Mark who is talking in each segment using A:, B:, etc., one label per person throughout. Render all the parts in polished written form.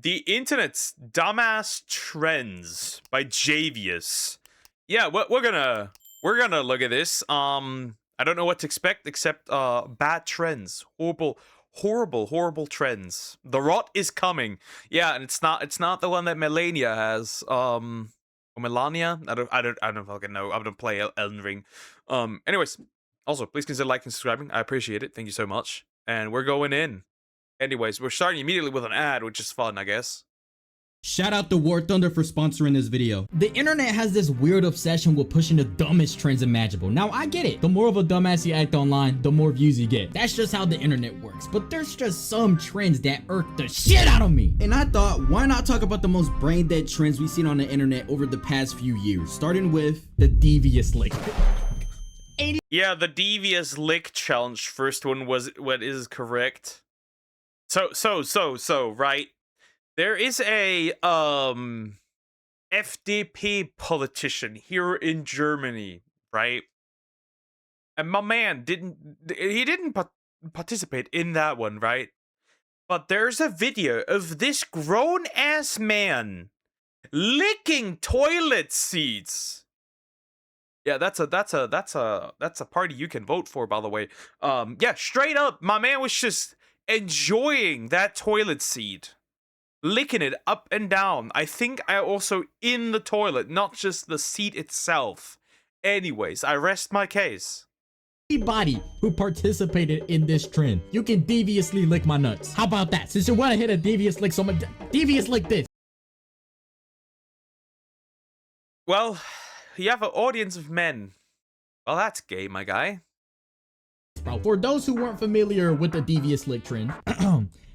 A: The Internet's Dumbass Trends by Javeus. Yeah, we're gonna look at this. I don't know what to expect except bad trends. Horrible trends. The rot is coming. Yeah, and it's not the one that Melania has. Or Melania? I don't fucking know. I don't play Elden Ring. Anyways, also please consider liking and subscribing. I appreciate it. Thank you so much. And we're going in. Anyways, we're starting immediately with an ad, which is fun, I guess.
B: Shout out to War Thunder for sponsoring this video. The internet has this weird obsession with pushing the dumbest trends imaginable. Now, I get it. The more of a dumbass you act online, the more views you get. That's just how the internet works. But there's just some trends that irk the shit out of me. And I thought, why not talk about the most brain dead trends we've seen on the internet over the past few years, starting with the devious lick.
A: Yeah, the devious lick challenge first one was what is correct. So, right? There is a FDP politician here in Germany, right? And my man didn't participate in that one, right? But there's a video of this grown-ass man licking toilet seats. Yeah, that's a party you can vote for, by the way. Yeah, straight up, my man was just enjoying that toilet seat, licking it up and down. I think I also in the toilet, not just the seat itself. Anyways, I rest my case.
B: Anybody who participated in this trend, you can deviously lick my nuts. How about that? Since you want to hit a devious lick, someone devious lick this.
A: Well, you have an audience of men. Well, that's gay, my guy.
B: For those who weren't familiar with the devious lick trend,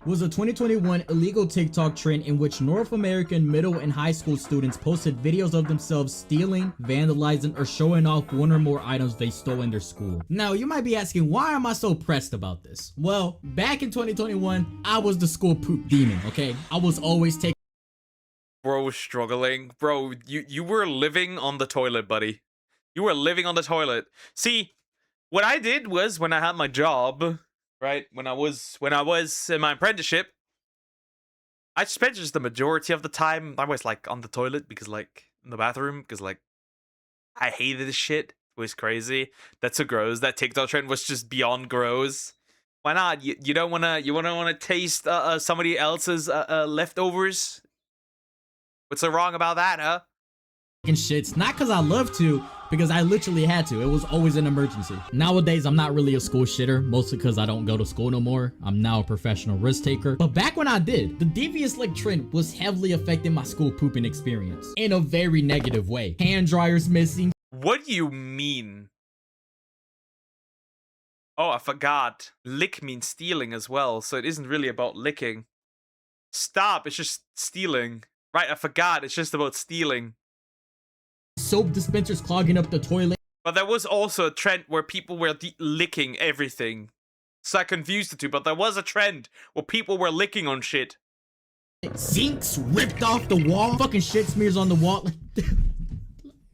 B: was a 2021 illegal TikTok trend in which North American middle and high school students posted videos of themselves stealing, vandalizing, or showing off one or more items they stole in their school. Now, you might be asking, why am I so pressed about this? Well, back in 2021, I was the school poop demon, okay? I was always taking...
A: Bro was struggling. Bro, you were living on the toilet, buddy. You were living on the toilet. See, what I did was when I had my job, right? When I was in my apprenticeship, I spent just the majority of the time I was like on the toilet because like in the bathroom because like I hated this shit. It was crazy. That's so gross. That TikTok trend was just beyond gross. Why not? You don't wanna taste somebody else's leftovers? What's so wrong about that, huh?
B: Shits, not because I love to, because I literally had to. It was always an emergency. Nowadays, I'm not really a school shitter, mostly because I don't go to school no more. I'm now a professional risk taker. But back when I did, the devious lick trend was heavily affecting my school pooping experience in a very negative way. Hand dryers missing.
A: What do you mean? Oh, I forgot. Lick means stealing as well, so it isn't really about licking. Stop, it's just stealing. Right, I forgot, it's just about stealing.
B: Soap dispensers clogging up the toilet.
A: But there was also a trend where people were licking everything. So I confused the two, but there was a trend where people were licking on shit.
B: Sinks ripped off the wall. Fucking shit smears on the wall.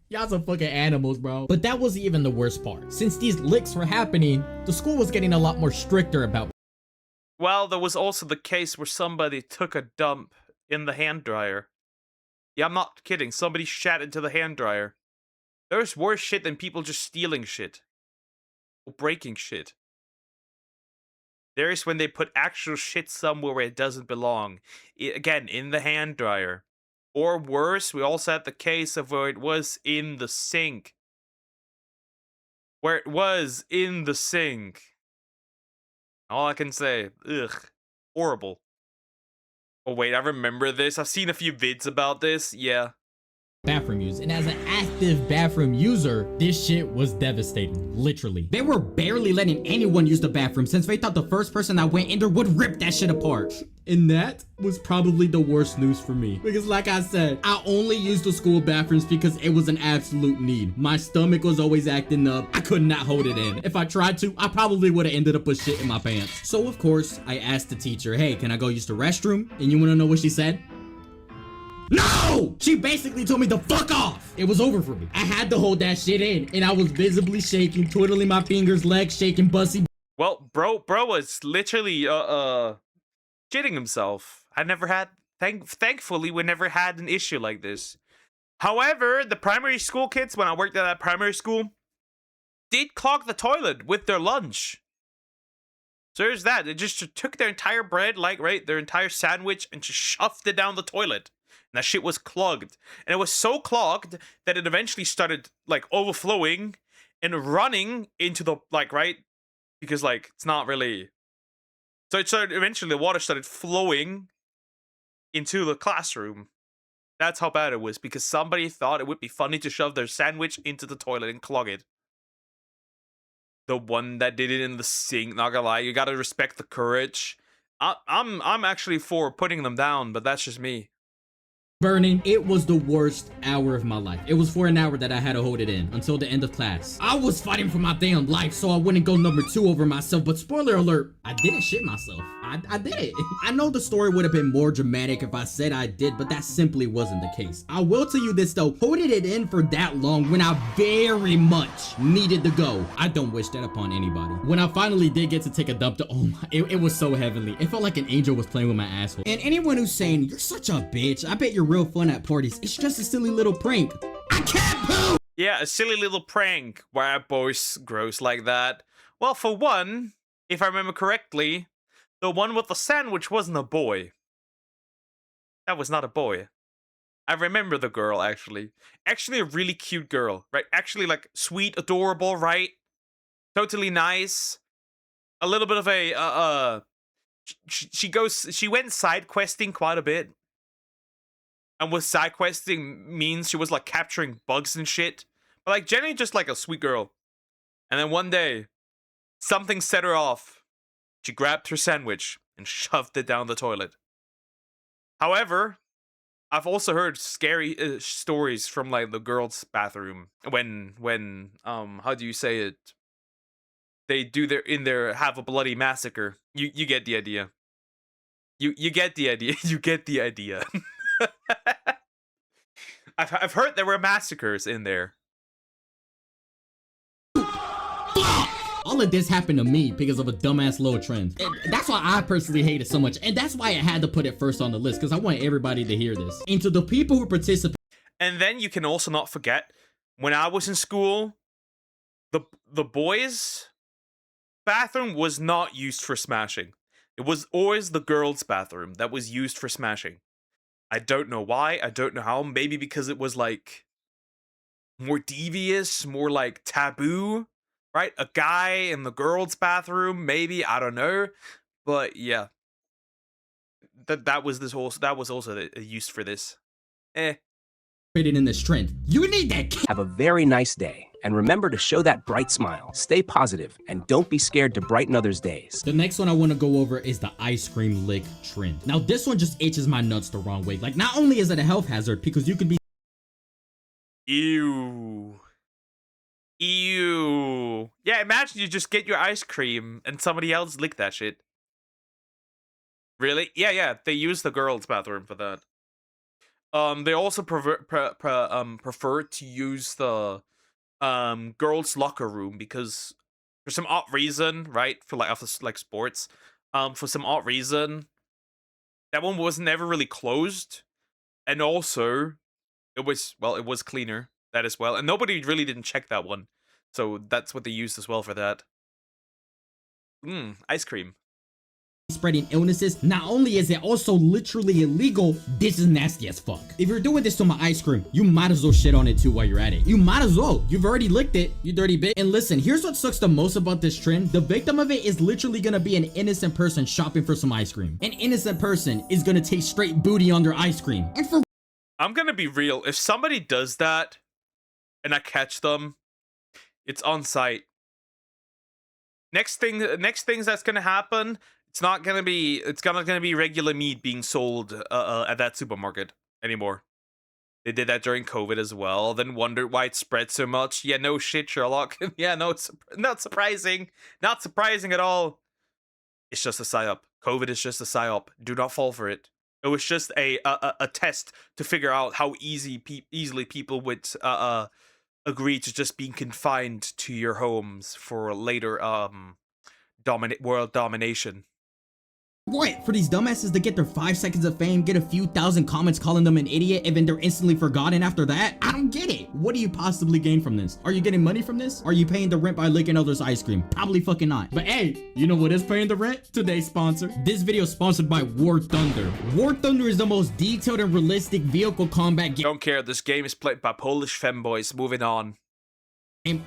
B: Y'all some fucking animals, bro. But that wasn't even the worst part. Since these licks were happening, the school was getting a lot more stricter about.
A: Well, there was also the case where somebody took a dump in the hand dryer. Yeah, I'm not kidding. Somebody shat into the hand dryer. There's worse shit than people just stealing shit. Or breaking shit. There is when they put actual shit somewhere where it doesn't belong. Again, in the hand dryer. Or worse, we also had the case of where it was in the sink. Where it was in the sink. All I can say, ugh, horrible. Oh wait, I remember this. I've seen a few vids about this. Yeah.
B: Bathroom use, and as an active bathroom user, this shit was devastating, literally. They were barely letting anyone use the bathroom since they thought the first person that went in there would rip that shit apart. And that was probably the worst news for me. Because like I said, I only used the school bathrooms because it was an absolute need. My stomach was always acting up. I could not hold it in. If I tried to, I probably would have ended up with shit in my pants. So of course, I asked the teacher, hey, can I go use the restroom? And you wanna know what she said? No! She basically told me to fuck off. It was over for me. I had to hold that shit in, and I was visibly shaking, twiddling my fingers, legs shaking, bussy.
A: Well, bro was literally shitting himself. I never had Thankfully, we never had an issue like this. However, the primary school kids, when I worked at that primary school, did clog the toilet with their lunch. So there's that. They just took their entire bread, like, right, their entire sandwich, and just shoved it down the toilet. And that shit was clogged. And it was so clogged that it eventually started, like, overflowing and running into the, like, right? Because, like, it's not really... So it started, eventually the water started flowing into the classroom. That's how bad it was, because somebody thought it would be funny to shove their sandwich into the toilet and clog it. The one that did it in the sink, not gonna lie, you gotta respect the courage. I'm actually for putting them down, but that's just me.
B: Burning. It was the worst hour of my life. It was for an hour that I had to hold it in until the end of class. I was fighting for my damn life so I wouldn't go number 2 over myself, but spoiler alert, I didn't shit myself. I did it. I know the story would have been more dramatic if I said I did, but that simply wasn't the case. I will tell you this though, holding it in for that long when I very much needed to go, I don't wish that upon anybody. When I finally did get to take a dump, it was so heavenly. It felt like an angel was playing with my asshole. And anyone who's saying, you're such a bitch, I bet you're real fun at parties, it's just a silly little prank. I can't poop!
A: Yeah, a silly little prank. Why are boys gross like that? Well, for one, if I remember correctly, the one with the sandwich wasn't a boy. That was not a boy. I remember the girl, actually. Actually a really cute girl, right? Actually, like, sweet, adorable, right? Totally nice. A little bit of a, she went side questing quite a bit. And with side questing means she was, like, capturing bugs and shit. But, like, generally just, like, a sweet girl. And then one day, something set her off. She grabbed her sandwich and shoved it down the toilet. However, I've also heard scary stories from, like, the girls' bathroom when how do you say it? They do have a bloody massacre. You get the idea. You get the idea. You get the idea. I've heard there were massacres in there.
B: All of this happened to me because of a dumbass little trend. And that's why I personally hate it so much. And that's why I had to put it first on the list, because I want everybody to hear this. And to the people who participate.
A: And then you can also not forget, when I was in school, the boys' bathroom was not used for smashing. It was always the girls' bathroom that was used for smashing. I don't know why, I don't know how, maybe because it was, like, more devious, more, like, taboo, right? A guy in the girls' bathroom, maybe, I don't know. But, yeah. That was also a use for this.
B: In this trend. You need that.
C: Have a very nice day. And remember to show that bright smile. Stay positive and don't be scared to brighten others' days.
B: The next one I want to go over is the ice cream lick trend. Now this one just itches my nuts the wrong way. Like, not only is it a health hazard because you could be
A: ew. Ew. Yeah, imagine you just get your ice cream and somebody else lick that shit. Really? Yeah, they use the girls' bathroom for that. They also prefer to use the girls' locker room because for some odd reason, right? For like after like sports, for some odd reason, that one was never really closed, and also it was cleaner that as well, and nobody really didn't check that one, so that's what they used as well for that. Ice cream.
B: Spreading illnesses. Not only is it also literally illegal, this is nasty as fuck. If you're doing this to my ice cream, you might as well shit on it too while you're at it. You might as well. You've already licked it, you dirty bitch. And listen, here's what sucks the most about this trend. The victim of it is literally gonna be an innocent person shopping for some ice cream. An innocent person is gonna take straight booty on their ice cream. And for
A: I'm gonna be real. If somebody does that and I catch them, it's on site. Next things that's gonna happen, it's gonna be regular meat being sold at that supermarket anymore. They did that during COVID as well, then wondered why it spread so much. Yeah, no shit, Sherlock. Yeah, no, it's not surprising. Not surprising at all. It's just a psyop. COVID is just a psyop. Do not fall for it. It was just a test to figure out how easily people would agree to just being confined to your homes for later world domination.
B: What? For these dumbasses to get their 5 seconds of fame, get a few thousand comments calling them an idiot, and then they're instantly forgotten after that? I don't get it. What do you possibly gain from this? Are you getting money from this? Are you paying the rent by licking others' ice cream? Probably fucking not. But hey, you know what is paying the rent? Today's sponsor. This video is sponsored by War Thunder. War Thunder is the most detailed and realistic vehicle combat game.
A: Don't care, this game is played by Polish femboys. Moving on.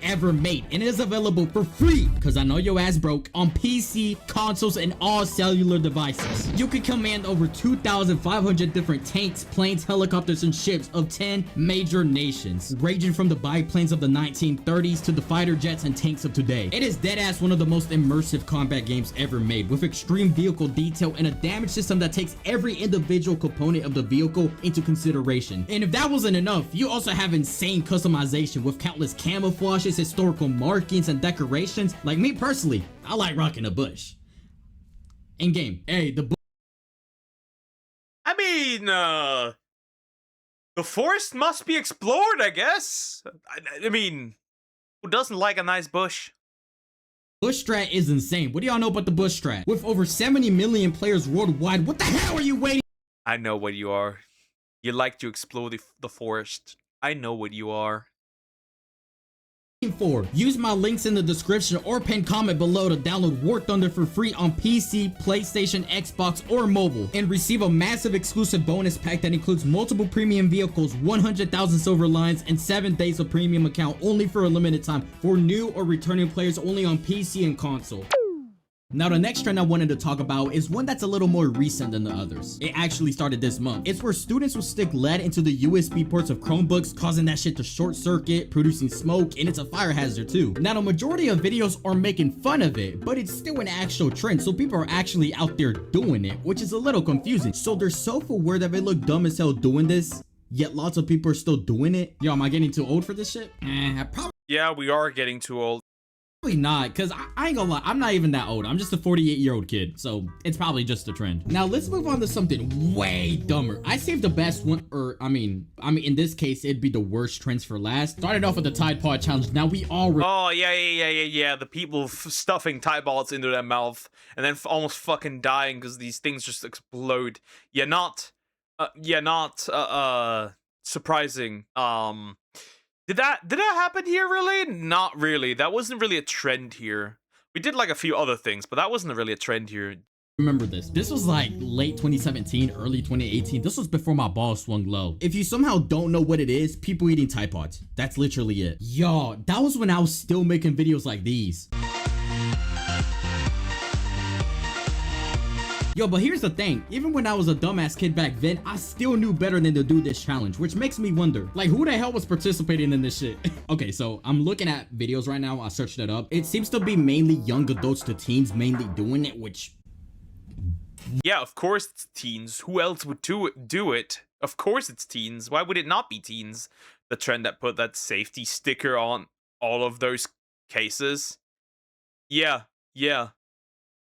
B: Ever made, and it is available for free because I know your ass broke on PC, consoles, and all cellular devices. You can command over 2,500 different tanks, planes, helicopters, and ships of 10 major nations, ranging from the biplanes of the 1930s to the fighter jets and tanks of today. It is deadass one of the most immersive combat games ever made, with extreme vehicle detail and a damage system that takes every individual component of the vehicle into consideration. And if that wasn't enough, you also have insane customization with countless camouflages, historical markings, and decorations. Like me personally, I like rocking a bush. In game, hey, the
A: I mean, the forest must be explored, I guess. I mean, who doesn't like a nice bush?
B: bush strat is insane. What do y'all know about the bush strat? With over 70 million players worldwide, what the hell are you waiting?
A: I know what you are. You like to explore the forest. I know what you are.
B: For use my links in the description or pinned comment below to download War Thunder for free on PC, PlayStation, Xbox, or mobile, and receive a massive exclusive bonus pack that includes multiple premium vehicles, 100,000 silver lines, and 7 days of premium account only for a limited time for new or returning players only on PC and console. Now, the next trend I wanted to talk about is one that's a little more recent than the others. It actually started this month. It's where students will stick lead into the USB ports of Chromebooks, causing that shit to short circuit, producing smoke, and it's a fire hazard too. Now, the majority of videos are making fun of it, but it's still an actual trend, so people are actually out there doing it, which is a little confusing. So they're self-aware that they look dumb as hell doing this, yet lots of people are still doing it. Yo, am I getting too old for this shit? Probably.
A: Yeah, we are getting too old.
B: Probably not, because I ain't gonna lie, I'm not even that old. I'm just a 48-year-old kid, so it's probably just a trend. Now, let's move on to something way dumber. I saved the best one, or I mean, in this case, it'd be the worst trends for last. Started off with the Tide Pod Challenge. Now, we all...
A: Oh, yeah. The people stuffing Tide Pods into their mouth and then almost fucking dying because these things just explode. Not surprising. Did that happen here, really? Not really. That wasn't really a trend here. We did like a few other things, but that wasn't really a trend here.
B: Remember this. This was like late 2017, early 2018. This was before my balls swung low. If you somehow don't know what it is, people eating Tide Pods. That's literally it. Y'all, that was when I was still making videos like these. Yo, but here's the thing. Even when I was a dumbass kid back then, I still knew better than to do this challenge, which makes me wonder, like, who the hell was participating in this shit? Okay, so I'm looking at videos right now. I searched it up. It seems to be mainly young adults to teens mainly doing it, which...
A: Yeah, of course it's teens. Who else would do it? Of course it's teens. Why would it not be teens? The trend that put that safety sticker on all of those cases. Yeah.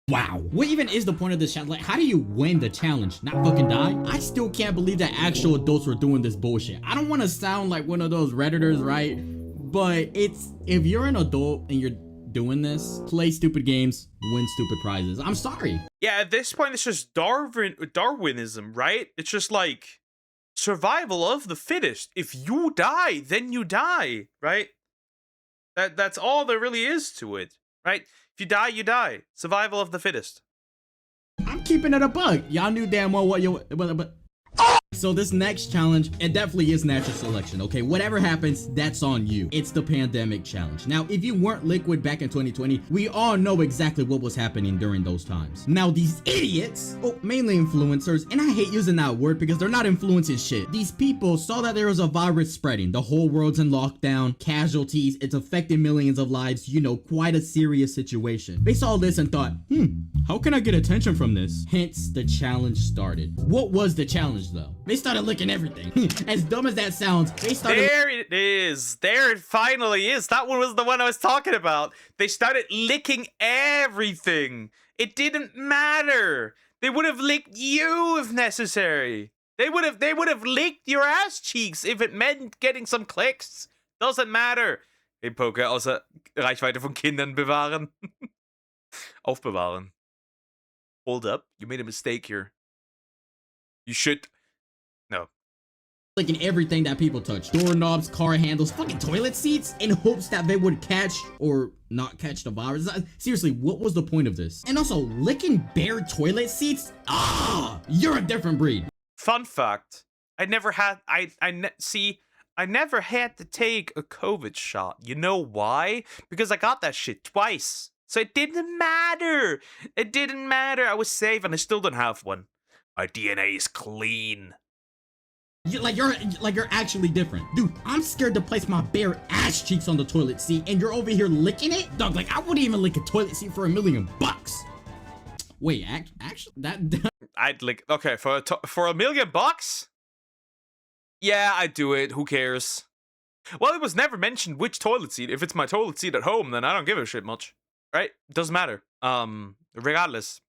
B: Wow. What even is the point of this challenge? Like, how do you win the challenge? Not fucking die? I still can't believe that actual adults were doing this bullshit. I don't want to sound like one of those Redditors, right? But it's, if you're an adult and you're doing this, play stupid games, win stupid prizes. I'm sorry.
A: Yeah, at this point, it's just Darwinism, right? It's just like survival of the fittest. If you die, then you die, right? That's all there really is to it, right? If you die, you die. Survival of the fittest.
B: I'm keeping it a bug. Y'all knew damn well what you... So this next challenge, it definitely is natural selection, okay? Whatever happens, that's on you. It's the pandemic challenge. Now, if you weren't liquid back in 2020, we all know exactly what was happening during those times. Now, these idiots, mainly influencers, and I hate using that word because they're not influencing shit. These people saw that there was a virus spreading. The whole world's in lockdown, casualties, it's affecting millions of lives, you know, quite a serious situation. They saw this and thought, how can I get attention from this? Hence, the challenge started. What was the challenge, though? They started licking everything. As dumb as that sounds, they started...
A: There it is. There it finally is. That one was the one I was talking about. They started licking everything. It didn't matter. They would have licked you if necessary. They would have licked your ass cheeks if it meant getting some clicks. Doesn't matter. Den Poker außer Reichweite von Kindern bewahren. Aufbewahren. Hold up. You made a mistake here. You should... No.
B: licking everything that people touch. Doorknobs, car handles, fucking toilet seats, in hopes that they would catch or not catch the virus. Seriously, what was the point of this? And also, licking bare toilet seats? Ah, you're a different breed.
A: Fun fact. I never had... I never had to take a COVID shot. You know why? Because I got that shit twice. So it didn't matter. It didn't matter. I was safe and I still don't have one. My DNA is clean.
B: You're actually different. Dude, I'm scared to place my bare ass cheeks on the toilet seat and you're over here licking it? Dog, like I wouldn't even lick a toilet seat for $1 million. Wait, actually, that...
A: I'd lick... Okay, for $1 million? Yeah, I'd do it. Who cares? Well, it was never mentioned which toilet seat. If it's my toilet seat at home, then I don't give a shit much. Right? Doesn't matter. Regardless.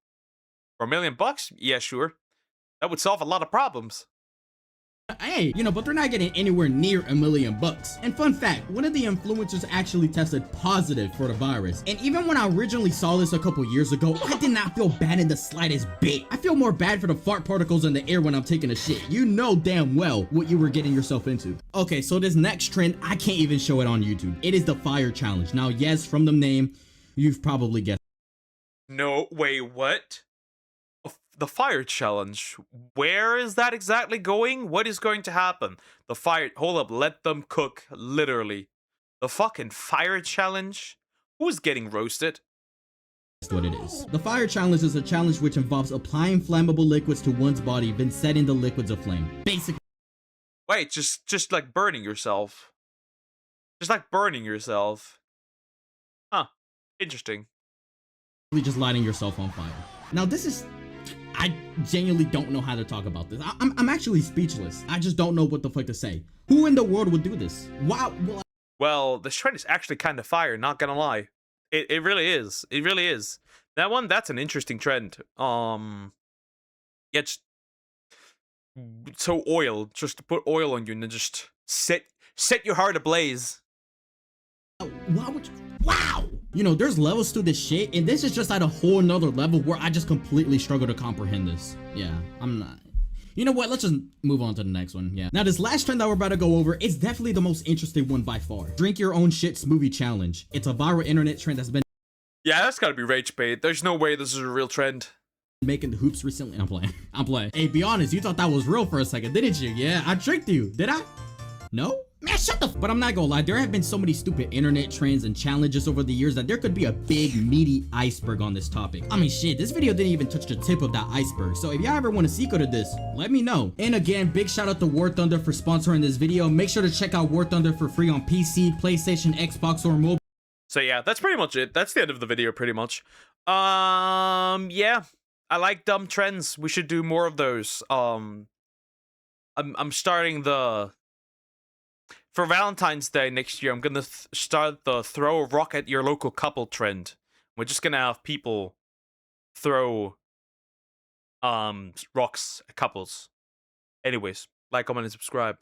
A: For $1 million? Yeah, sure. That would solve a lot of problems.
B: Hey, you know, but they're not getting anywhere near $1 million. And fun fact, one of the influencers actually tested positive for the virus. And even when I originally saw this a couple years ago, I did not feel bad in the slightest bit. I feel more bad for the fart particles in the air when I'm taking a shit. You know damn well what you were getting yourself into. Okay, so this next trend, I can't even show it on YouTube. It is the fire challenge. Now, yes, from the name, you've probably guessed.
A: No, wait, what? The fire challenge. Where is that exactly going? What is going to happen? The fire... Hold up, let them cook, literally. The fucking fire challenge? Who's getting roasted?
B: That's what it is. The fire challenge is a challenge which involves applying flammable liquids to one's body, then setting the liquids aflame. Basically...
A: Wait, just like burning yourself. Just like burning yourself. Huh. Interesting.
B: just lighting yourself on fire. Now this is... I genuinely don't know how to talk about this. I'm actually speechless. I just don't know what the fuck to say. Who in the world would do this? Wow.
A: Well, this trend is actually kind of fire, not gonna lie. It really is. It really is. That's an interesting trend. Yeah, just... So oil, just to put oil on you and then just set your heart ablaze.
B: Why would you... Wow! You know, there's levels to this shit, and this is just at a whole nother level where I just completely struggle to comprehend this. Yeah, I'm not... You know what? Let's just move on to the next one. Yeah. Now, this last trend that we're about to go over is definitely the most interesting one by far. Drink your own shit smoothie challenge. It's a viral internet trend that's been...
A: Yeah, that's gotta be rage bait. There's no way this is a real trend.
B: Making the hoops recently. I'm playing. I'm playing. Hey, be honest, you thought that was real for a second, didn't you? Yeah, I tricked you. Did I? No? Man, shut the f— But I'm not gonna lie, there have been so many stupid internet trends and challenges over the years that there could be a big, meaty iceberg on this topic. I mean, shit, this video didn't even touch the tip of that iceberg, so if y'all ever want a secret of this, let me know. And again, big shout out to War Thunder for sponsoring this video. Make sure to check out War Thunder for free on PC, PlayStation, Xbox, or mobile.
A: So yeah, that's pretty much it. That's the end of the video, pretty much. Yeah. I like dumb trends. We should do more of those. I'm starting the... For Valentine's Day next year, I'm gonna start the throw a rock at your local couple trend. We're just gonna have people throw rocks at couples. Anyways, like, comment, and subscribe.